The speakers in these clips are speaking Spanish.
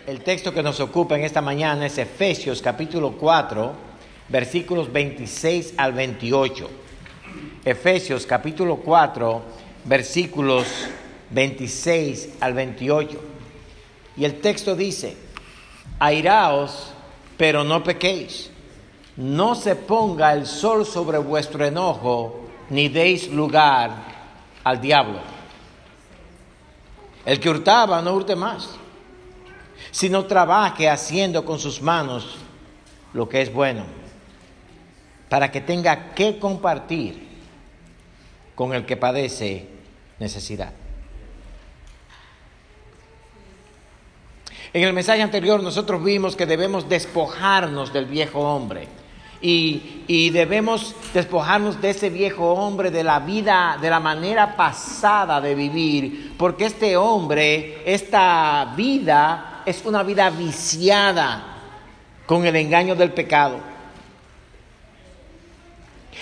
El texto que nos ocupa en esta mañana es Efesios capítulo 4, versículos 26 al 28. Efesios capítulo 4, versículos 26 al 28. Y el texto dice: airaos, pero no pequéis. No se ponga el sol sobre vuestro enojo, ni deis lugar al diablo. El que hurtaba, no hurte más, sino trabaje haciendo con sus manos lo que es bueno, para que tenga que compartir con el que padece necesidad. En el mensaje anterior nosotros vimos que debemos despojarnos del viejo hombre y debemos despojarnos de ese viejo hombre, de la vida, de la manera pasada de vivir, porque este hombre, esta vida es una vida viciada con el engaño del pecado.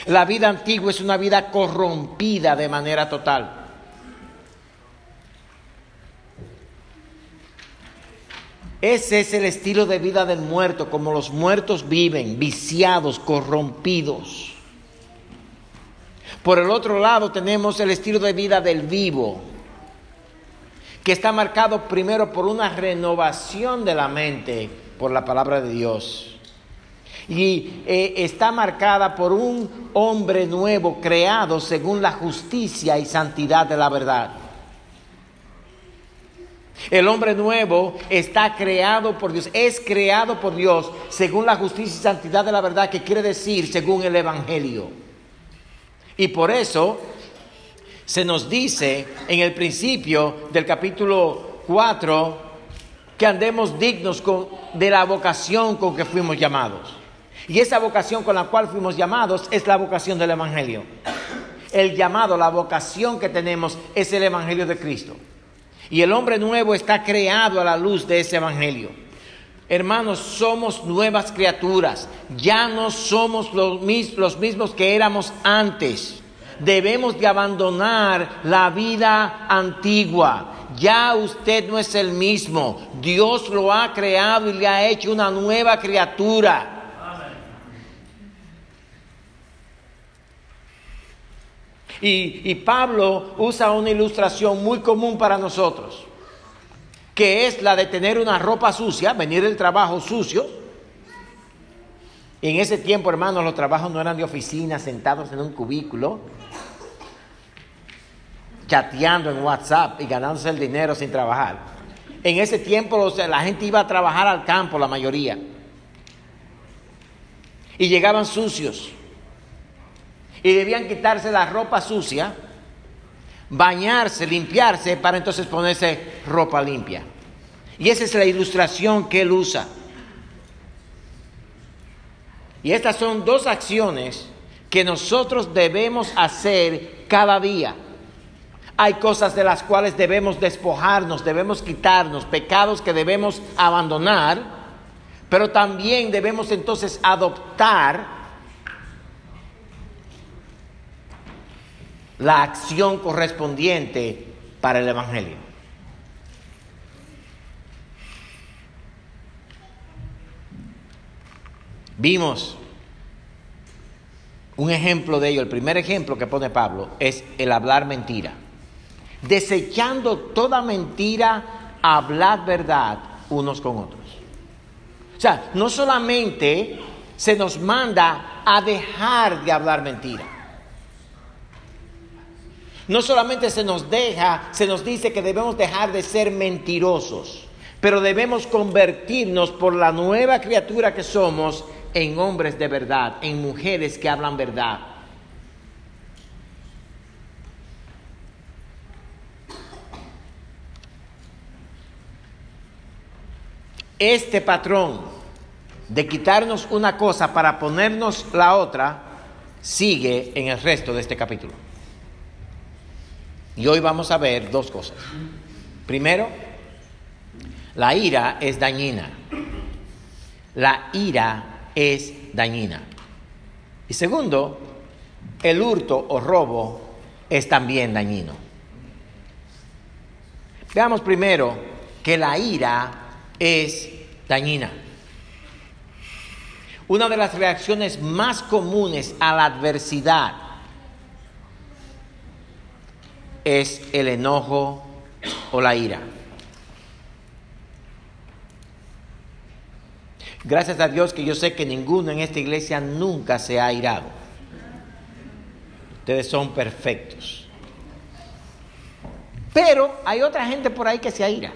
La vida antigua es una vida corrompida de manera total. Ese es el estilo de vida del muerto, como los muertos viven, viciados, corrompidos. Por el otro lado tenemos el estilo de vida del vivo, que está marcado primero por una renovación de la mente por la palabra de Dios. Y está marcada por un hombre nuevo creado según la justicia y santidad de la verdad. El hombre nuevo está creado por Dios, es creado por Dios según la justicia y santidad de la verdad, que quiere decir según el Evangelio. Y por eso se nos dice en el principio del capítulo 4 que andemos dignos de la vocación con que fuimos llamados. Y esa vocación con la cual fuimos llamados es la vocación del Evangelio. El llamado, la vocación que tenemos es el Evangelio de Cristo. Y el hombre nuevo está creado a la luz de ese evangelio. Hermanos, somos nuevas criaturas. Ya no somos los mismos que éramos antes. Debemos de abandonar la vida antigua. Ya usted no es el mismo. Dios lo ha creado y le ha hecho una nueva criatura. Y Pablo usa una ilustración muy común para nosotros, que es la de tener una ropa sucia, venir del trabajo sucio. En ese tiempo, hermanos, los trabajos no eran de oficina, sentados en un cubículo, chateando en WhatsApp y ganándose el dinero sin trabajar. En ese tiempo la gente iba a trabajar al campo, la mayoría, y llegaban sucios. Y debían quitarse la ropa sucia, bañarse, limpiarse, para entonces ponerse ropa limpia. Y esa es la ilustración que él usa. Y estas son dos acciones que nosotros debemos hacer cada día. Hay cosas de las cuales debemos despojarnos, debemos quitarnos, pecados que debemos abandonar, pero también debemos entonces adoptar la acción correspondiente para el Evangelio. Vimos un ejemplo de ello. El primer ejemplo que pone Pablo es el hablar mentira. Desechando toda mentira, hablad verdad unos con otros. O sea, no solamente se nos manda a dejar de hablar mentira. No solamente se nos dice que debemos dejar de ser mentirosos, pero debemos convertirnos por la nueva criatura que somos en hombres de verdad, en mujeres que hablan verdad. Este patrón de quitarnos una cosa para ponernos la otra sigue en el resto de este capítulo. Y hoy vamos a ver dos cosas. Primero, la ira es dañina. La ira es dañina. Y segundo, el hurto o robo es también dañino. Veamos primero que la ira es dañina. Una de las reacciones más comunes a la adversidad es el enojo o la ira. Gracias a Dios que yo sé que ninguno en esta iglesia nunca se ha airado. Ustedes son perfectos. Pero hay otra gente por ahí que se aira.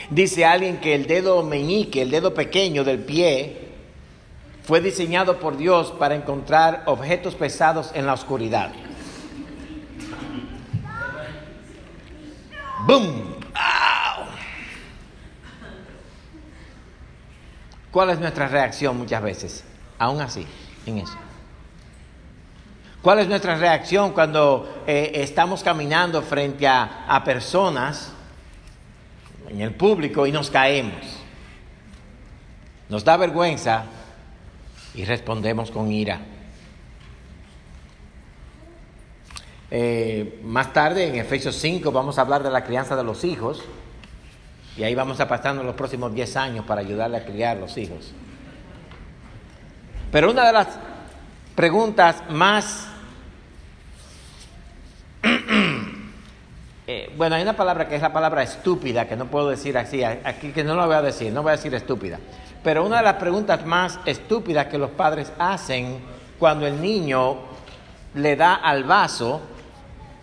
Dice alguien que el dedo meñique, el dedo pequeño del pie, fue diseñado por Dios para encontrar objetos pesados en la oscuridad. ¡Bum! ¡Au! ¿Cuál es nuestra reacción muchas veces? Aún así, en eso. ¿Cuál es nuestra reacción cuando estamos caminando frente a personas en el público y nos caemos? Nos da vergüenza y respondemos con ira. Más tarde, en Efesios 5, vamos a hablar de la crianza de los hijos. Y ahí vamos a pasarnos los próximos 10 años para ayudarle a criar los hijos. Pero una de las preguntas más... bueno, hay una palabra que es la palabra estúpida, que no puedo decir así, aquí que no la voy a decir, no voy a decir estúpida. Pero una de las preguntas más estúpidas que los padres hacen cuando el niño le da al vaso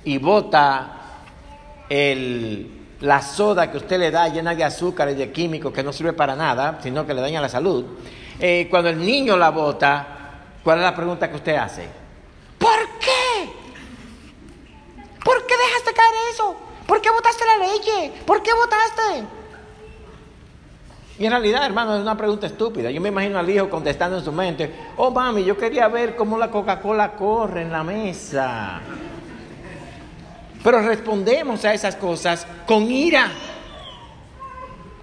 y bota la soda que usted le da llena de azúcar y de químicos que no sirve para nada, sino que le daña la salud. Cuando el niño la bota, ¿cuál es la pregunta que usted hace? ¿Por qué? ¿Por qué dejaste caer eso? ¿Por qué botaste la leche? ¿Por qué botaste? Y en realidad, hermano, es una pregunta estúpida. Yo me imagino al hijo contestando en su mente: oh, mami, yo quería ver cómo la Coca-Cola corre en la mesa. Pero respondemos a esas cosas con ira,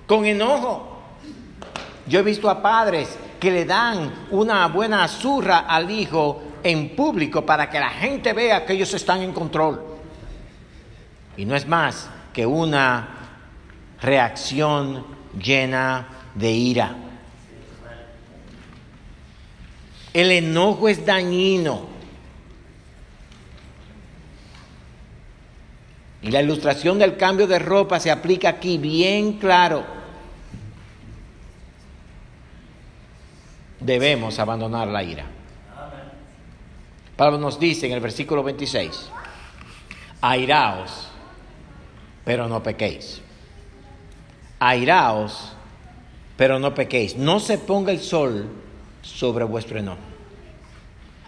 con enojo. Yo he visto a padres que le dan una buena zurra al hijo en público para que la gente vea que ellos están en control. Y no es más que una reacción llena de ira. El enojo es dañino. Y la ilustración del cambio de ropa se aplica aquí bien claro. Debemos abandonar la ira. Pablo nos dice en el versículo 26: airaos, pero no pequéis. Airaos, pero no pequéis. No se ponga el sol sobre vuestro enojo.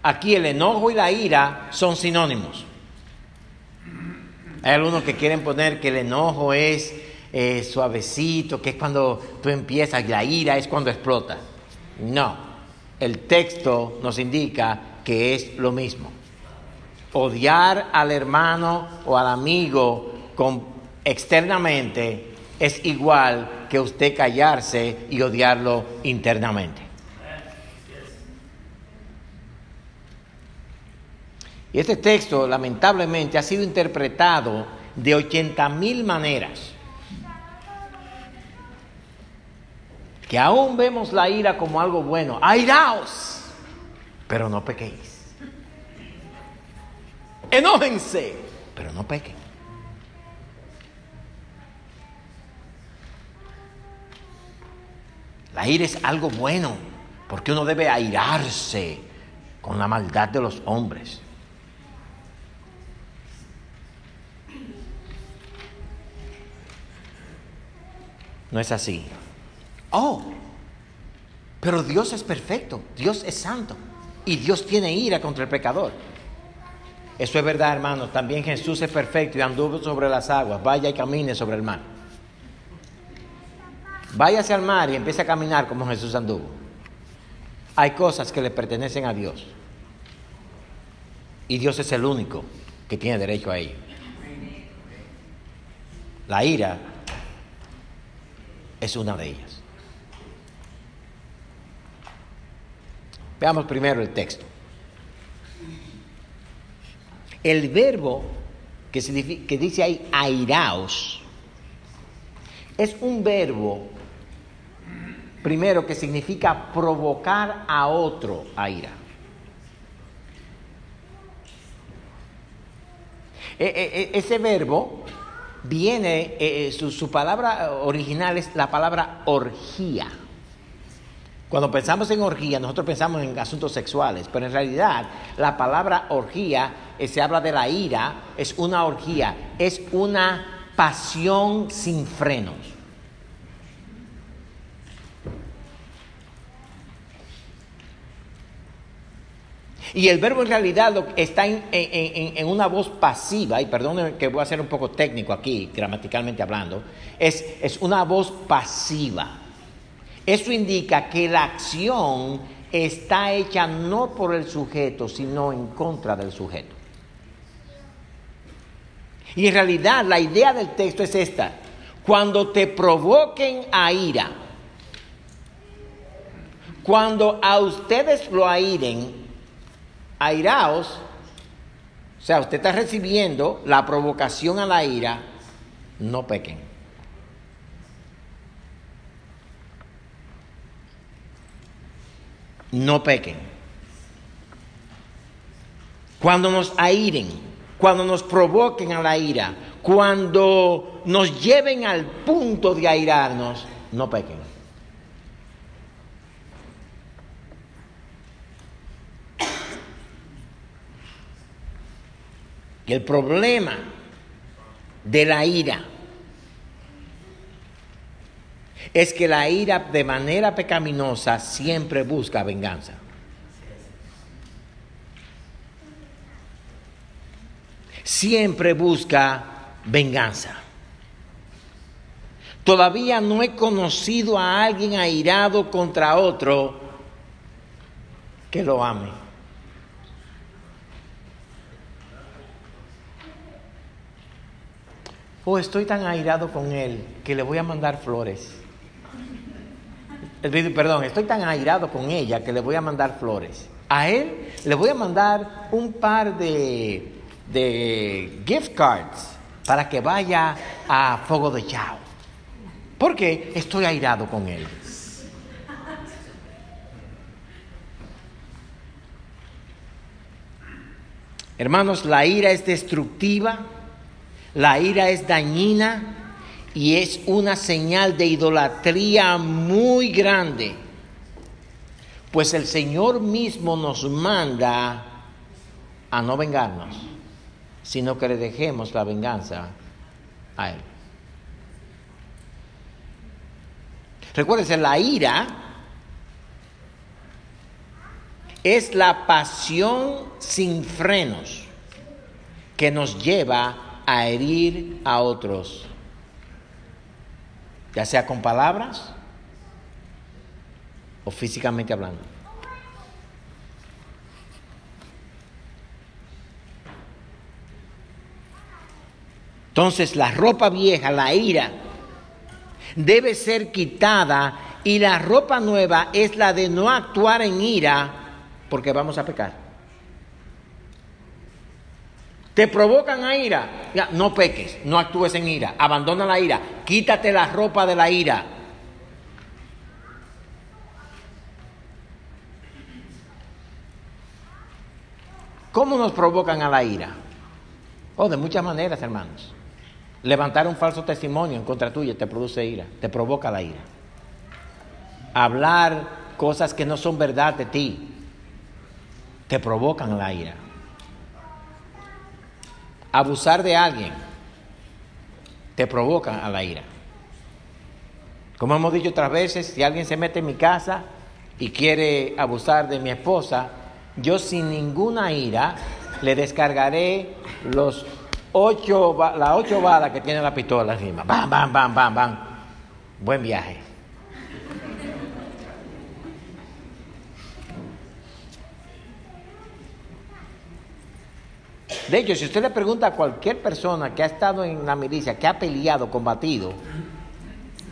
Aquí el enojo y la ira son sinónimos. Hay algunos que quieren poner que el enojo es suavecito, que es cuando tú empiezas, y la ira es cuando explota. No, el texto nos indica que es lo mismo. Odiar al hermano o al amigo externamente es igual que usted callarse y odiarlo internamente. Y este texto, lamentablemente, ha sido interpretado de 80,000 maneras. Que aún vemos la ira como algo bueno. ¡Airaos! Pero no pequéis. Enójense, pero no pequen. La ira es algo bueno, porque uno debe airarse con la maldad de los hombres. No es así. Oh, pero Dios es perfecto, Dios es santo y Dios tiene ira contra el pecador. Eso es verdad, hermanos. También Jesús es perfecto y anduvo sobre las aguas. Vaya y camine sobre el mar. Váyase al mar y empiece a caminar como Jesús anduvo. Hay cosas que le pertenecen a Dios y Dios es el único que tiene derecho a ello. La ira es una de ellas. Veamos primero el texto. El verbo que dice ahí airaos, es un verbo, primero, que significa provocar a otro a ira. Ese verbo viene, su palabra original es la palabra orgía. Cuando pensamos en orgía, nosotros pensamos en asuntos sexuales, pero en realidad la palabra orgía, se habla de la ira, es una orgía, es una pasión sin frenos. Y el verbo en realidad está en una voz pasiva, y perdónenme que voy a ser un poco técnico aquí, gramaticalmente hablando, es una voz pasiva. Eso indica que la acción está hecha no por el sujeto, sino en contra del sujeto. Y en realidad la idea del texto es esta: cuando te provoquen a ira, cuando a ustedes lo airen, airaos, o sea, usted está recibiendo la provocación a la ira, no pequen. No pequen. Cuando nos airen, cuando nos provoquen a la ira, cuando nos lleven al punto de airarnos, no pequen. El problema de la ira es que la ira de manera pecaminosa siempre busca venganza. Siempre busca venganza. Todavía no he conocido a alguien airado contra otro que lo ame. O estoy tan airado con él que le voy a mandar flores. Perdón, estoy tan airado con ella que le voy a mandar flores. A él le voy a mandar un par de gift cards para que vaya a Fogo de Chao. Porque estoy airado con él. Hermanos, la ira es destructiva, la ira es dañina y es una señal de idolatría muy grande. Pues el Señor mismo nos manda a no vengarnos, sino que le dejemos la venganza a Él. Recuérdense, la ira es la pasión sin frenos que nos lleva a herir a otros, ya sea con palabras o físicamente hablando. Entonces, la ropa vieja, la ira, debe ser quitada, y la ropa nueva es la de no actuar en ira, porque vamos a pecar. Te provocan a ira, ya, no peques, no actúes en ira, abandona la ira, quítate la ropa de la ira. ¿Cómo nos provocan a la ira? De muchas maneras, hermanos. Levantar un falso testimonio en contra tuya te produce ira, te provoca la ira. Hablar cosas que no son verdad de ti te provocan la ira. Abusar de alguien te provoca a la ira. Como hemos dicho otras veces, si alguien se mete en mi casa y quiere abusar de mi esposa, yo sin ninguna ira le descargaré las 8 balas que tiene la pistola encima. ¡Bam, bam, bam, bam, bam! Buen viaje. De hecho, si usted le pregunta a cualquier persona que ha estado en la milicia, que ha peleado, combatido,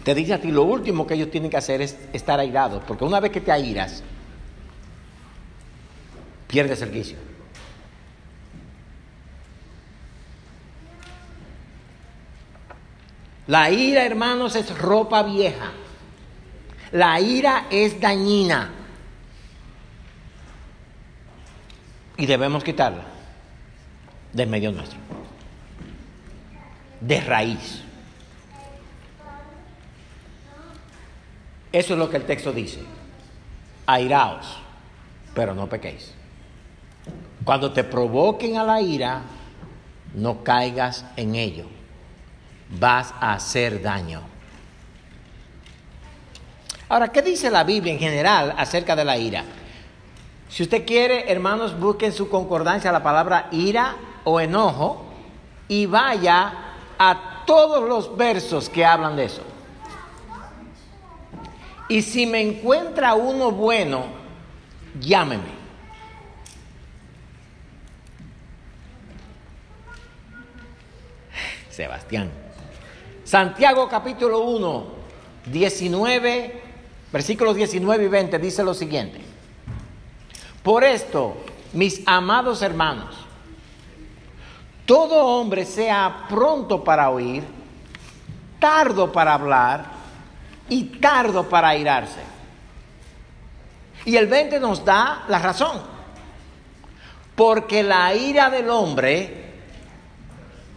te dice a ti, lo último que ellos tienen que hacer es estar airados, porque una vez que te airas, pierdes el quicio. La ira, hermanos, es ropa vieja. La ira es dañina. Y debemos quitarla del medio nuestro. De raíz. Eso es lo que el texto dice. Airaos, pero no pequéis. Cuando te provoquen a la ira, no caigas en ello. Vas a hacer daño. Ahora, ¿qué dice la Biblia en general acerca de la ira? Si usted quiere, hermanos, busquen su concordancia la palabra ira o enojo y vaya a todos los versos que hablan de eso. Y si me encuentra uno bueno, llámeme. Sebastián. Santiago capítulo 1, 19, versículos 19 y 20 dice lo siguiente. Por esto, mis amados hermanos, todo hombre sea pronto para oír, tardo para hablar y tardo para airarse. Y el 20 nos da la razón. Porque la ira del hombre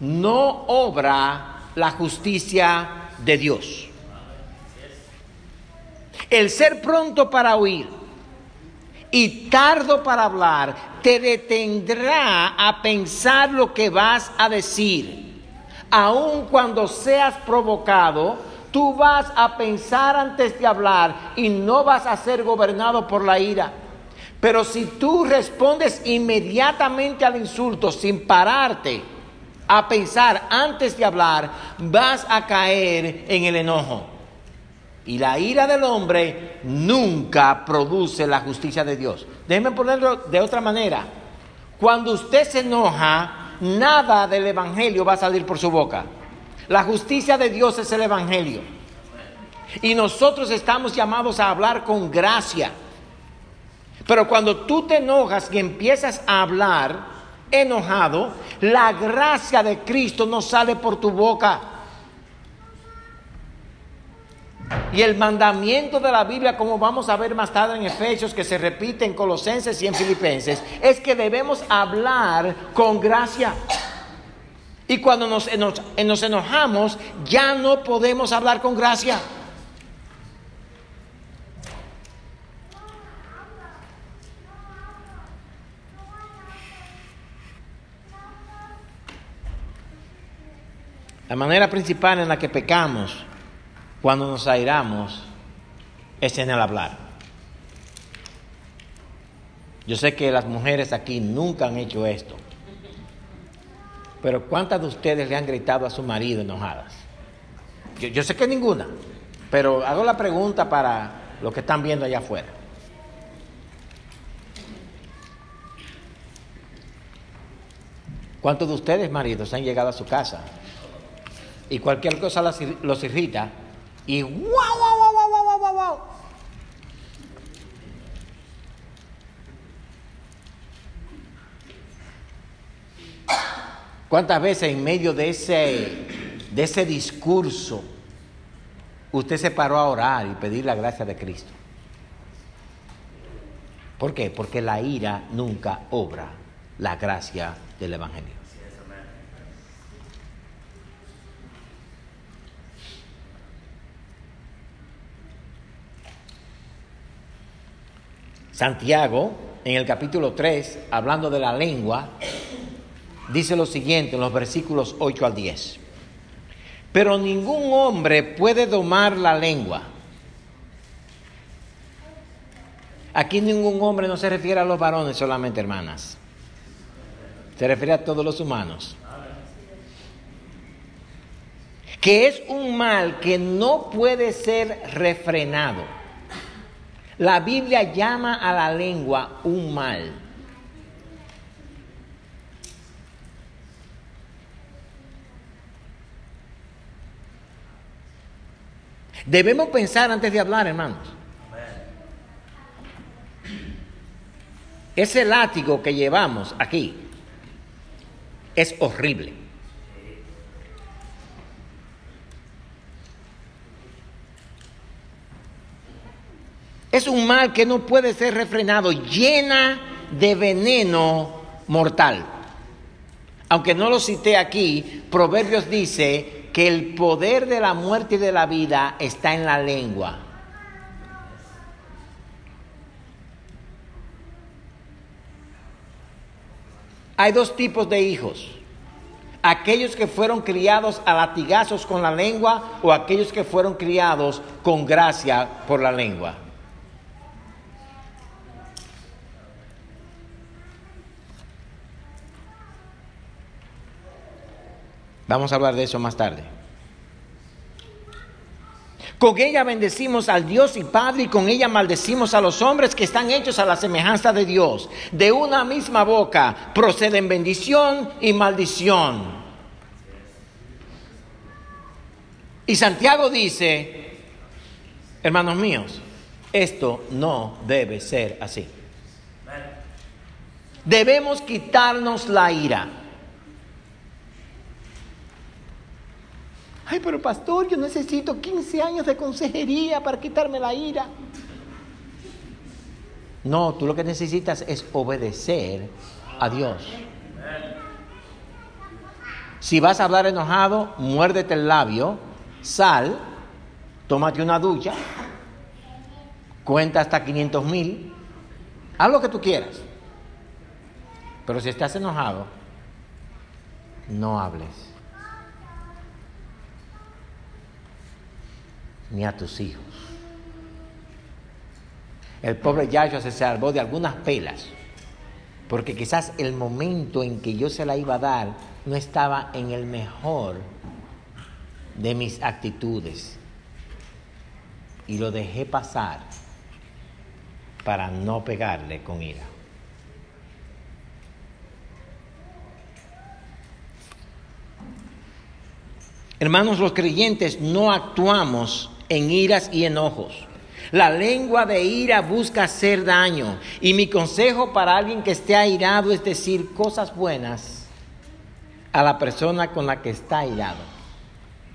no obra la justicia de Dios. El ser pronto para oír y tardo para hablar te detendrá a pensar lo que vas a decir. Aun cuando seas provocado, tú vas a pensar antes de hablar y no vas a ser gobernado por la ira. Pero si tú respondes inmediatamente al insulto sin pararte a pensar antes de hablar, vas a caer en el enojo. Y la ira del hombre nunca produce la justicia de Dios. Déjenme ponerlo de otra manera. Cuando usted se enoja, nada del evangelio va a salir por su boca. La justicia de Dios es el evangelio. Y nosotros estamos llamados a hablar con gracia. Pero cuando tú te enojas y empiezas a hablar enojado, la gracia de Cristo no sale por tu boca. Y el mandamiento de la Biblia, como vamos a ver más tarde en Efesios, que se repite en Colosenses y en Filipenses, es que debemos hablar con gracia. Y cuando nos enojamos, ya no podemos hablar con gracia. La manera principal en la que pecamos cuando nos airamos es en el hablar. Yo sé que las mujeres aquí nunca han hecho esto, pero ¿cuántas de ustedes le han gritado a su marido enojadas? Yo sé que ninguna, pero hago la pregunta para los que están viendo allá afuera. ¿Cuántos de ustedes, maridos, han llegado a su casa y cualquier cosa los irrita y wow, wow, wow, wow, wow, wow, wow? ¿Cuántas veces en medio de ese discurso usted se paró a orar y pedir la gracia de Cristo? ¿Por qué? Porque la ira nunca obra la gracia del evangelio. Santiago, en el capítulo 3, hablando de la lengua, dice lo siguiente en los versículos 8 al 10. Pero ningún hombre puede domar la lengua. Aquí ningún hombre no se refiere a los varones solamente, hermanas. Se refiere a todos los humanos. Que es un mal que no puede ser refrenado. La Biblia llama a la lengua un mal. Debemos pensar antes de hablar, hermanos. Ese látigo que llevamos aquí es horrible. Es un mal que no puede ser refrenado, llena de veneno mortal. Aunque no lo cité aquí, Proverbios dice que el poder de la muerte y de la vida está en la lengua. Hay dos tipos de hijos: aquellos que fueron criados a latigazos con la lengua o aquellos que fueron criados con gracia por la lengua. Vamos a hablar de eso más tarde. Con ella bendecimos al Dios y Padre, y con ella maldecimos a los hombres que están hechos a la semejanza de Dios. De una misma boca proceden bendición y maldición. Y Santiago dice, hermanos míos, esto no debe ser así. Debemos quitarnos la ira. Ay, pero pastor, yo necesito 15 años de consejería para quitarme la ira. No, tú lo que necesitas es obedecer a Dios. Si vas a hablar enojado, muérdete el labio, sal, tómate una ducha, cuenta hasta 500,000, haz lo que tú quieras. Pero si estás enojado, no hables. Ni a tus hijos. El pobre Yahshua se salvó de algunas pelas, porque quizás el momento en que yo se la iba a dar no estaba en el mejor de mis actitudes, y lo dejé pasar para no pegarle con ira. Hermanos, los creyentes no actuamos en iras y enojos. La lengua de ira busca hacer daño. Y mi consejo para alguien que esté airado es decir cosas buenas a la persona con la que está airado.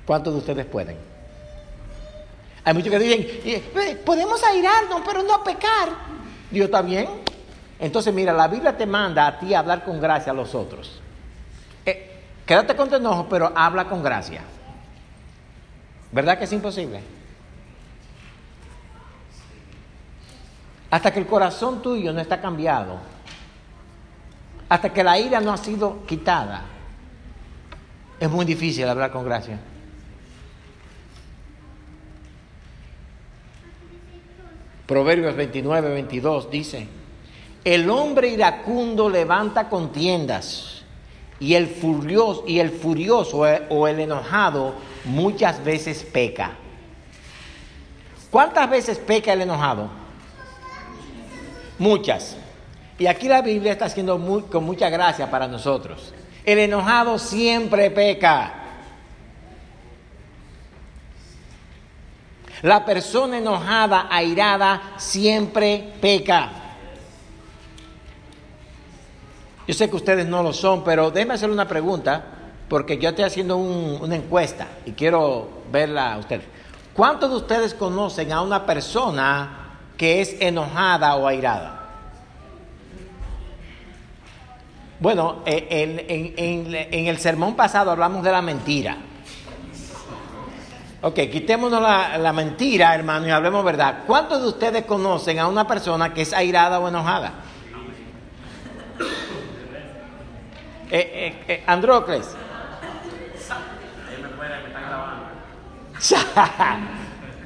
¿Cuántos de ustedes pueden? Hay muchos que dicen, podemos airarnos, pero no pecar. Dios, ¿está bien? Entonces mira, la Biblia te manda a ti a hablar con gracia a los otros. Quédate con tu enojo, pero habla con gracia. ¿Verdad que es imposible? Hasta que el corazón tuyo no está cambiado, hasta que la ira no ha sido quitada, es muy difícil hablar con gracia. Proverbios 29-22 dice: el hombre iracundo levanta contiendas, y el furioso o el enojado muchas veces peca. ¿Cuántas veces peca el enojado? Muchas. Y aquí la Biblia está haciendo con mucha gracia para nosotros. El enojado siempre peca. La persona enojada, airada, siempre peca. Yo sé que ustedes no lo son, pero déjenme hacerle una pregunta, porque yo estoy haciendo una encuesta y quiero verla a ustedes. ¿Cuántos de ustedes conocen a una persona que es enojada o airada? Bueno, en el sermón pasado hablamos de la mentira. Ok, quitémonos la mentira, hermano, y hablemos verdad. ¿Cuántos de ustedes conocen a una persona que es airada o enojada? Andrócles.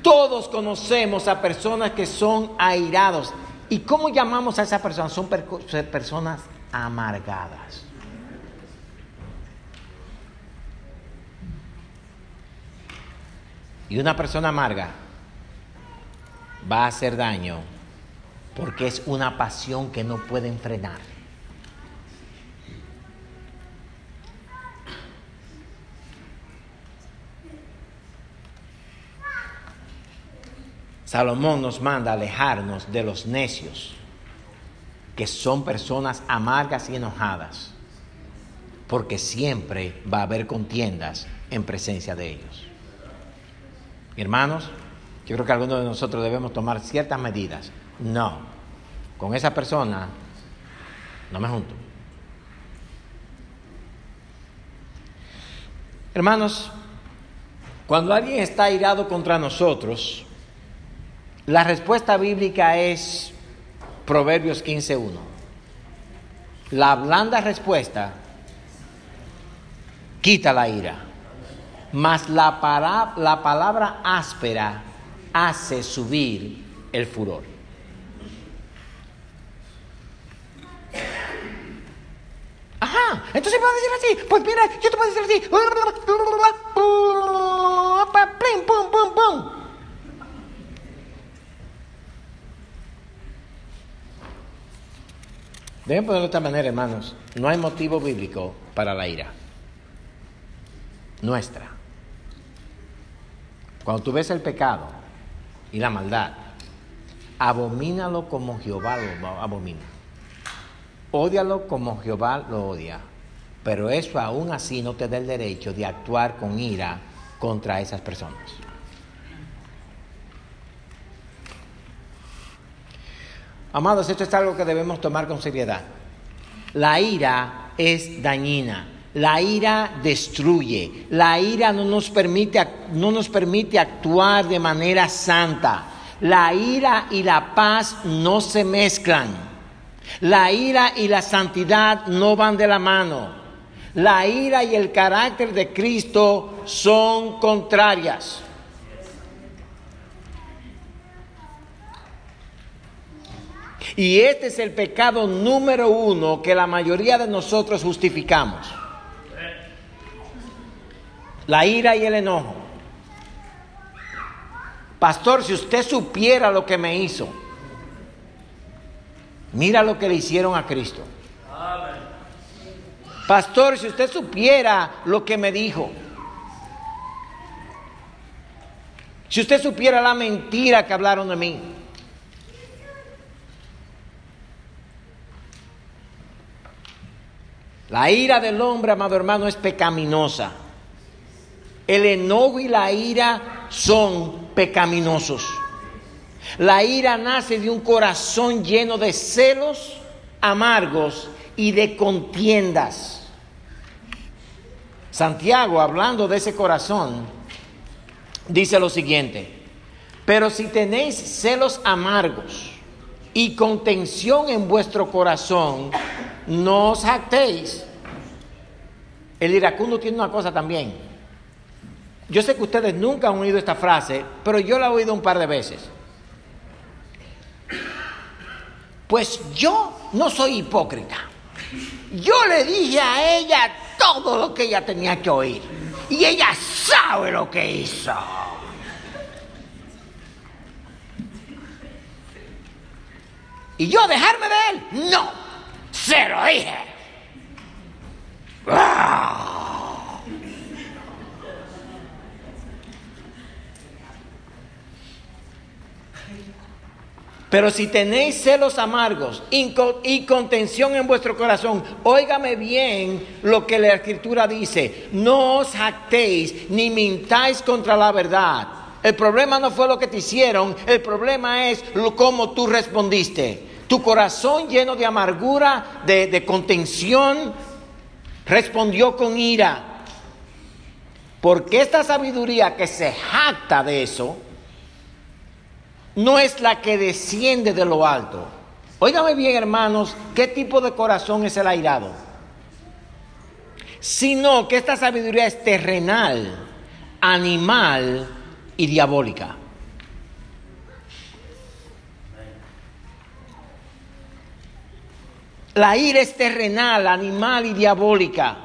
Todos conocemos a personas que son airados. ¿Y cómo llamamos a esas personas? Son personas amargadas. Y una persona amarga va a hacer daño porque es una pasión que no pueden frenar. Salomón nos manda alejarnos de los necios, que son personas amargas y enojadas, porque siempre va a haber contiendas en presencia de ellos. Hermanos, Yo creo que algunos de nosotros debemos tomar ciertas medidas. No, con esa persona no me junto. Hermanos, cuando alguien está airado contra nosotros, la respuesta bíblica es Proverbios 15:1. La blanda respuesta quita la ira, mas la palabra áspera hace subir el furor. Ajá, entonces puedo decir así, pues mira, yo te puedo decir así, pum, pum, pum, pum. Deben ponerlo de esta manera, hermanos, no hay motivo bíblico para la ira nuestra. Cuando tú ves el pecado y la maldad, abomínalo como Jehová lo abomina. Ódialo como Jehová lo odia. Pero eso aún así no te da el derecho de actuar con ira contra esas personas. Amados, esto es algo que debemos tomar con seriedad. La ira es dañina. La ira destruye. La ira no nos permite actuar de manera santa. La ira y la paz no se mezclan. La ira y la santidad no van de la mano. La ira y el carácter de Cristo son contrarias. Y este es el pecado número 1 que la mayoría de nosotros justificamos. La ira y el enojo. Pastor, si usted supiera lo que me hizo, mira lo que le hicieron a Cristo. Pastor, si usted supiera lo que me dijo, si usted supiera la mentira que hablaron de mí. La ira del hombre, amado hermano, es pecaminosa. El enojo y la ira son pecaminosos. La ira nace de un corazón lleno de celos amargos y de contiendas. Santiago, hablando de ese corazón, dice lo siguiente: pero si tenéis celos amargos y contención en vuestro corazón, no os jactéis. El iracundo tiene una cosa también. Yo sé que ustedes nunca han oído esta frase, pero yo la he oído un par de veces. Pues yo no soy hipócrita. Yo le dije a ella todo lo que ella tenía que oír. Y ella sabe lo que hizo. ¿Y yo dejarme de él? No. Se lo dije. ¡Ah! Pero si tenéis celos amargos y contención en vuestro corazón, óigame bien lo que la Escritura dice: no os jactéis ni mintáis contra la verdad. El problema no fue lo que te hicieron, el problema es cómo tú respondiste. Tu corazón lleno de amargura, de contención, respondió con ira. Porque esta sabiduría que se jacta de eso no es la que desciende de lo alto. Óigame bien, hermanos, ¿qué tipo de corazón es el airado? Sino que esta sabiduría es terrenal, animal y diabólica. La ira es terrenal, animal y diabólica.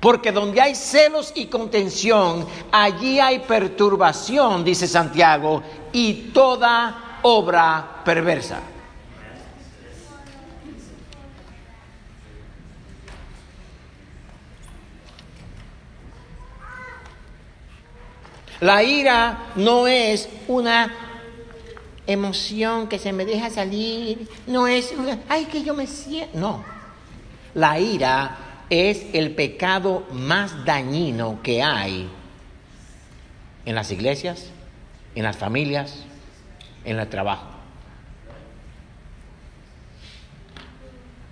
Porque donde hay celos y contención, allí hay perturbación, dice Santiago, y toda obra perversa. La ira no es una emoción que se me deja salir, no es una, ay, que yo me siento. No, la ira es el pecado más dañino que hay en las iglesias, en las familias, en el trabajo.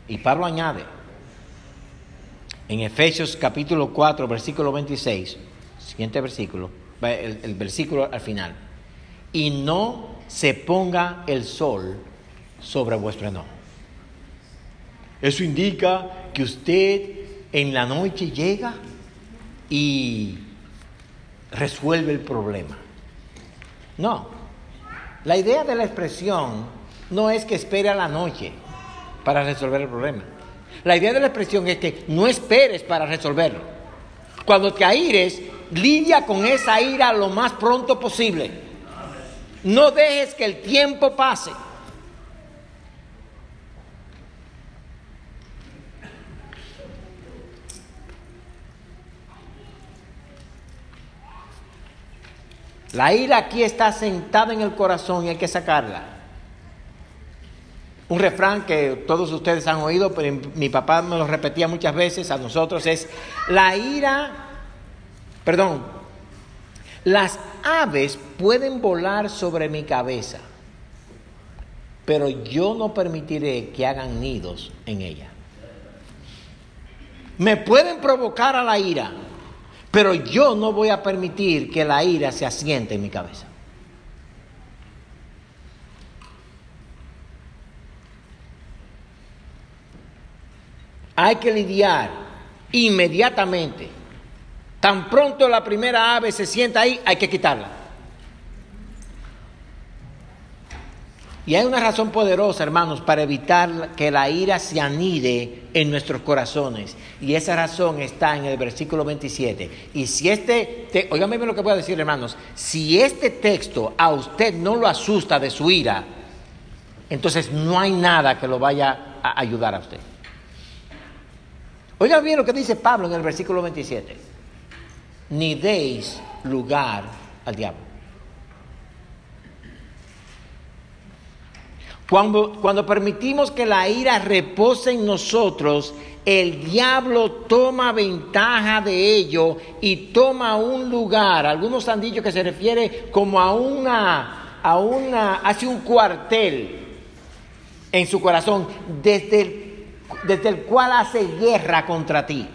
Y Pablo añade, en Efesios capítulo 4, versículo 26, siguiente versículo, el versículo al final, y no se ponga el sol sobre vuestro enojo. Eso indica que usted en la noche llega y resuelve el problema. No, la idea de la expresión no es que espere a la noche para resolver el problema. La idea de la expresión es que no esperes para resolverlo. Cuando te aires, lidia con esa ira lo más pronto posible. No dejes que el tiempo pase. La ira aquí está sentada en el corazón y hay que sacarla. Un refrán que todos ustedes han oído, pero mi papá me lo repetía muchas veces a nosotros, es las aves pueden volar sobre mi cabeza, pero yo no permitiré que hagan nidos en ella. Me pueden provocar a la ira, pero yo no voy a permitir que la ira se asiente en mi cabeza. Hay que lidiar inmediatamente. Tan pronto la primera ave se sienta ahí, hay que quitarla. Y hay una razón poderosa, hermanos, para evitar que la ira se anide en nuestros corazones. Y esa razón está en el versículo 27. Y si óigame bien lo que voy a decir, hermanos. Si este texto a usted no lo asusta de su ira, entonces no hay nada que lo vaya a ayudar a usted. Oiga bien lo que dice Pablo en el versículo 27. Ni deis lugar al diablo. Cuando permitimos que la ira repose en nosotros, el diablo toma ventaja de ello y toma un lugar. Algunos han dicho que se refiere como hace un cuartel en su corazón desde el cual hace guerra contra ti.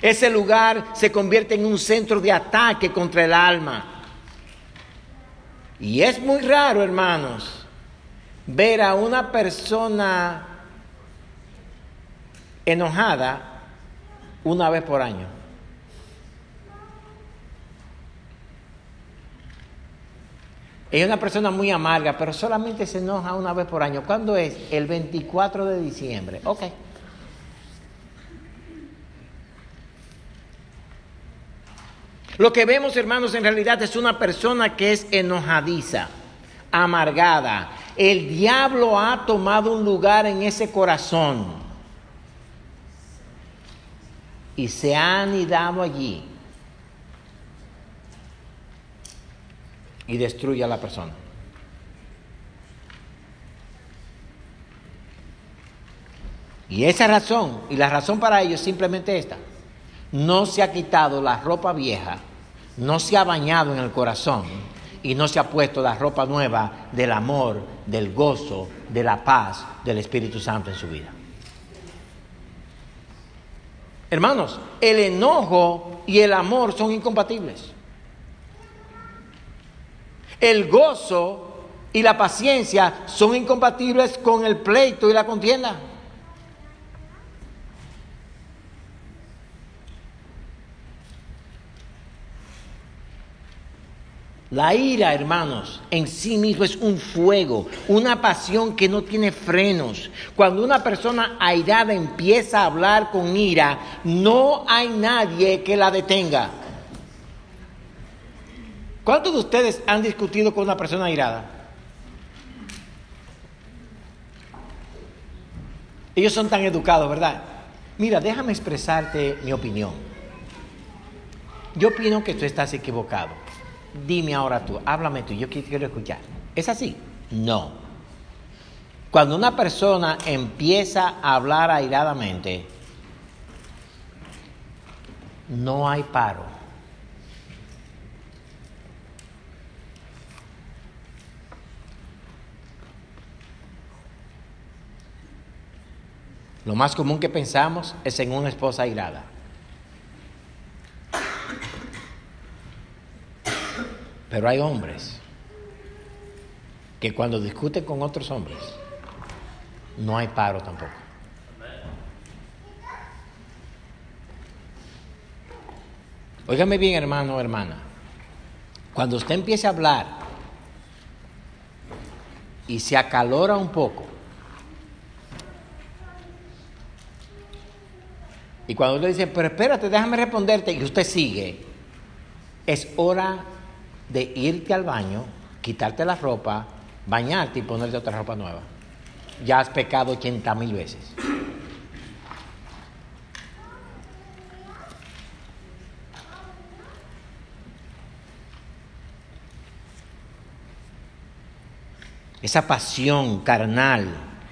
Ese lugar se convierte en un centro de ataque contra el alma. Y es muy raro, hermanos, ver a una persona enojada una vez por año. Es una persona muy amarga, pero solamente se enoja una vez por año. ¿Cuándo es? El 24 de diciembre. Ok. Lo que vemos, hermanos, en realidad es una persona que es enojadiza, amargada. El diablo ha tomado un lugar en ese corazón y se ha anidado allí y destruye a la persona. Y esa razón, y la razón para ello es simplemente esta: no se ha quitado la ropa vieja, no se ha bañado en el corazón y no se ha puesto la ropa nueva del amor, del gozo, de la paz del Espíritu Santo en su vida. Hermanos, el enojo y el amor son incompatibles. El gozo y la paciencia son incompatibles con el pleito y la contienda. La ira, hermanos, en sí mismo es un fuego, una pasión que no tiene frenos. Cuando una persona airada empieza a hablar con ira, no hay nadie que la detenga. ¿Cuántos de ustedes han discutido con una persona airada? Ellos son tan educados, ¿verdad? Mira, déjame expresarte mi opinión. Yo opino que tú estás equivocado. Dime ahora tú, háblame tú, yo quiero escuchar. ¿Es así? No. Cuando una persona empieza a hablar airadamente, no hay paro. Lo más común que pensamos es en una esposa airada. Pero hay hombres que cuando discuten con otros hombres, no hay paro tampoco. Óigame bien, hermano o hermana. Cuando usted empiece a hablar y se acalora un poco, y cuando usted dice, pero espérate, déjame responderte, y usted sigue, es hora de irte al baño, quitarte la ropa, bañarte y ponerte otra ropa nueva. Ya has pecado 80,000 veces. Esa pasión carnal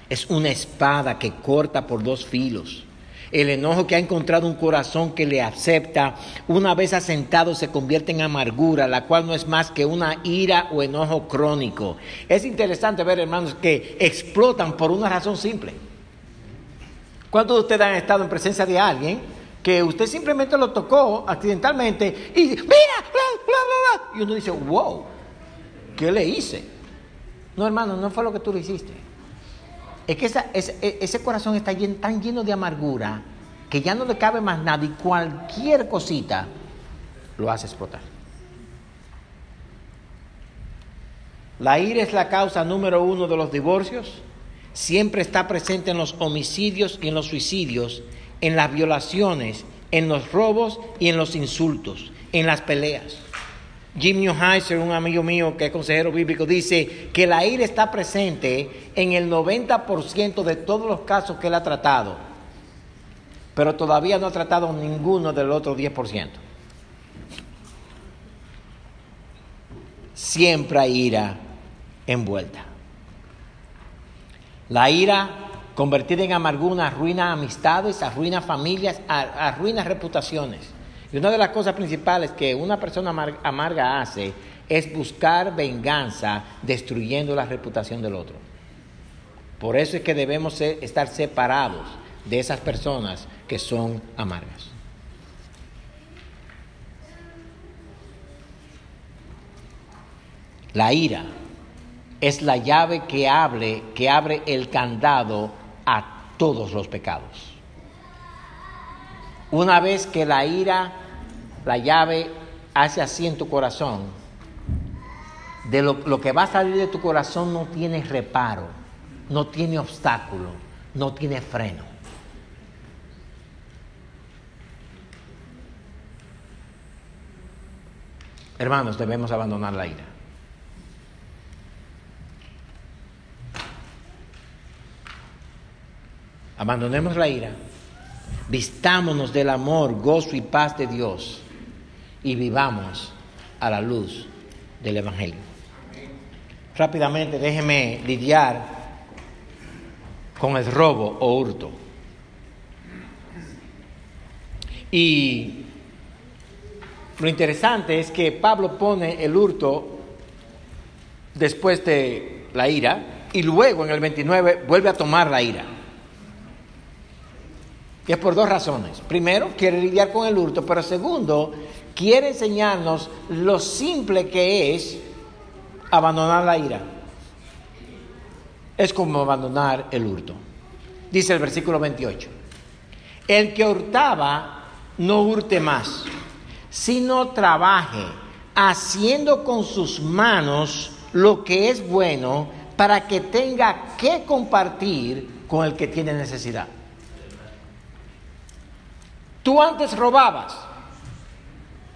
es una espada que corta por dos filos. El enojo que ha encontrado un corazón que le acepta, una vez asentado, se convierte en amargura, la cual no es más que una ira o enojo crónico. Es interesante ver, hermanos, que explotan por una razón simple. ¿Cuántos de ustedes han estado en presencia de alguien que usted simplemente lo tocó accidentalmente y dice, mira, bla, bla, bla, bla? Y uno dice, wow, ¿qué le hice? No, hermano, no fue lo que tú le hiciste. Es que ese corazón está tan lleno de amargura que ya no le cabe más nada y cualquier cosita lo hace explotar. La ira es la causa número 1 de los divorcios. Siempre está presente en los homicidios y en los suicidios, en las violaciones, en los robos y en los insultos, en las peleas. Jim Neuheiser, un amigo mío que es consejero bíblico, dice que la ira está presente en el 90% de todos los casos que él ha tratado, pero todavía no ha tratado ninguno del otro 10%. Siempre hay ira envuelta. La ira convertida en amargura arruina amistades, arruina familias, arruina reputaciones. Y una de las cosas principales que una persona amarga hace es buscar venganza destruyendo la reputación del otro. Por eso es que debemos estar separados de esas personas que son amargas. La ira es la llave que abre el candado a todos los pecados. Una vez que la llave hace así en tu corazón, de lo que va a salir de tu corazón no tiene reparo, no tiene obstáculo, no tiene freno. Hermanos, debemos abandonar la ira. Abandonemos la ira. Vistámonos del amor, gozo y paz de Dios y vivamos a la luz del Evangelio. Rápidamente, déjeme lidiar con el robo o hurto. Y lo interesante es que Pablo pone el hurto después de la ira y luego en el 29 vuelve a tomar la ira. Y es por dos razones. Primero, quiere lidiar con el hurto, pero segundo, quiere enseñarnos lo simple que es abandonar la ira. Es como abandonar el hurto. Dice el versículo 28. El que hurtaba, no hurte más, sino trabaje, haciendo con sus manos lo que es bueno, para que tenga que compartir con el que tiene necesidad. Tú antes robabas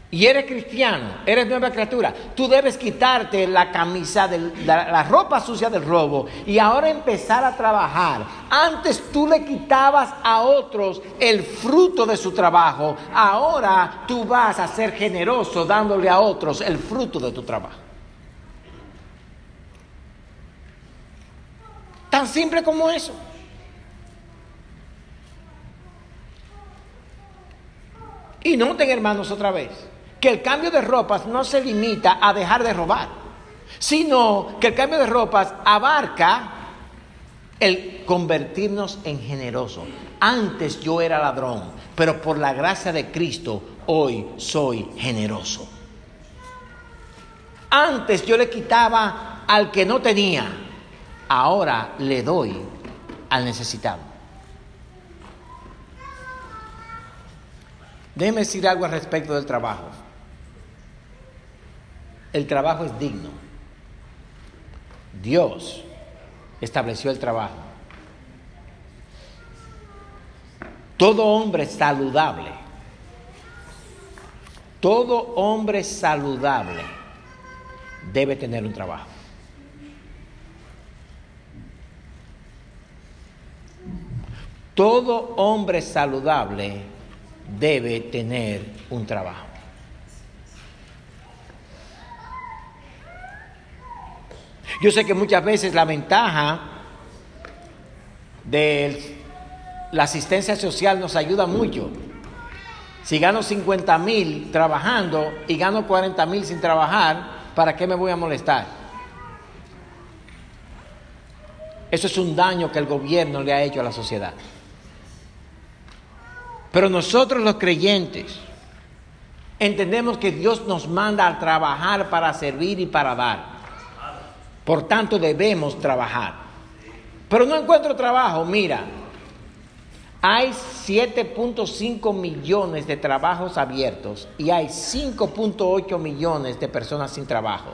y eres cristiano, eres nueva criatura. Tú debes quitarte la camisa, la ropa sucia del robo y ahora empezar a trabajar. Antes tú le quitabas a otros el fruto de su trabajo. Ahora tú vas a ser generoso dándole a otros el fruto de tu trabajo. Tan simple como eso. Y noten, hermanos, otra vez, que el cambio de ropas no se limita a dejar de robar, sino que el cambio de ropas abarca el convertirnos en generosos. Antes yo era ladrón, pero por la gracia de Cristo hoy soy generoso. Antes yo le quitaba al que no tenía, ahora le doy al necesitado. Déjeme decir algo al respecto del trabajo. El trabajo es digno. Dios estableció el trabajo. Todo hombre saludable, debe tener un trabajo. Todo hombre saludable debe tener un trabajo. Yo sé que muchas veces la ventaja de la asistencia social nos ayuda mucho. Si gano 50,000 trabajando y gano 40,000 sin trabajar, ¿para qué me voy a molestar? Eso es un daño que el gobierno le ha hecho a la sociedad. Pero nosotros los creyentes entendemos que Dios nos manda a trabajar para servir y para dar. Por tanto debemos trabajar. Pero no encuentro trabajo. Mira, hay 7.5 millones de trabajos abiertos y hay 5.8 millones de personas sin trabajo.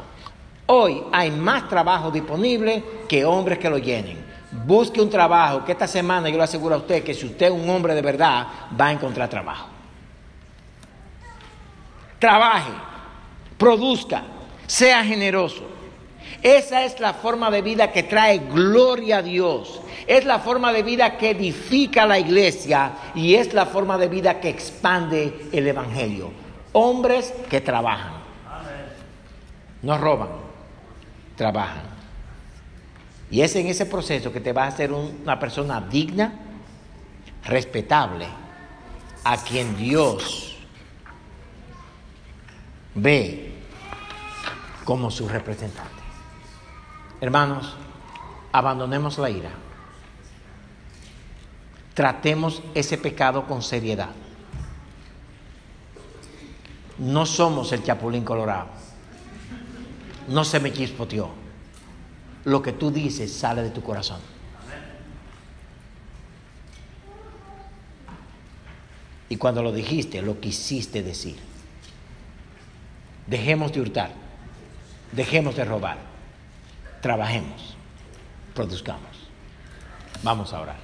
Hoy hay más trabajo disponible que hombres que lo llenen. Busque un trabajo que esta semana yo le aseguro a usted que si usted es un hombre de verdad va a encontrar trabajo. Trabaje, produzca, sea generoso. Esa es la forma de vida que trae gloria a Dios. Es la forma de vida que edifica la iglesia y es la forma de vida que expande el evangelio. Hombres que trabajan. No roban, trabajan. Y es en ese proceso que te va a hacer una persona digna, respetable, a quien Dios ve como su representante. Hermanos, abandonemos la ira. Tratemos ese pecado con seriedad. No somos el Chapulín Colorado. No se me chispoteó. Lo que tú dices sale de tu corazón. Y cuando lo dijiste, lo quisiste decir. Dejemos de hurtar. Dejemos de robar. Trabajemos. Produzcamos. Vamos a orar.